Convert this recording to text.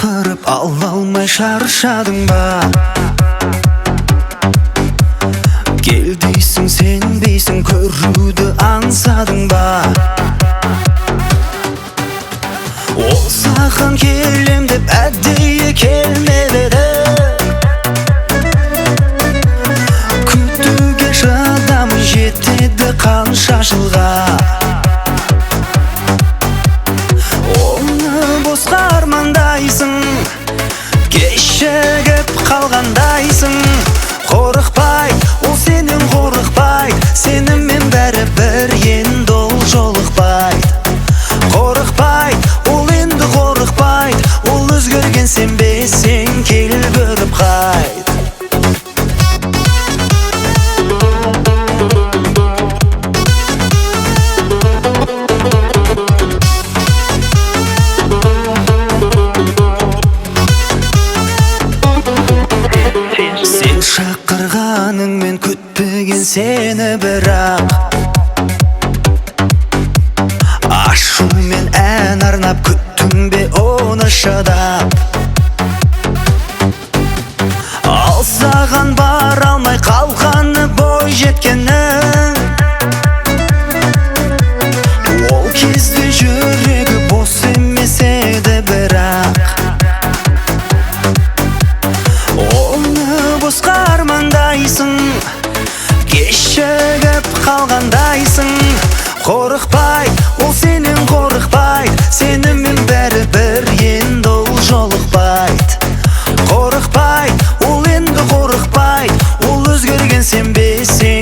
шақырып ала алмай шаршадың ба? Кел дейсің, сенбейсің, көруді аңсадың ба? Ол саған келем деп әдейі келмеді, күтуге шыдамы жетеді қанша жылға. Оны босқа армандайсың, кешігіп қалғандайсың. Қорықпай, ол сенен қорықпай, сенімен бәрі бір, енді ол жолықпайды. Қорықпай, ол енді қорықпай, ол өзгерген, сенбесең кел көріп қайт. Сен шақырғаныңмен күтпеген сені бірақ, ашумен ән арнап күттің бе оны шыдап? Ал саған бара алмай қалғаны бой жеткенің, ол кезде жүрегі бос емес еді бірақ. Оны босқа армандайсың, кешігіп қалғандайсың. Қорықпай, ол сенен қорықпай, сенімен бәрі бір, енді ол жолықпайды. Қорықпай, ол енді қорықпай, ол өзгерген, сенбесең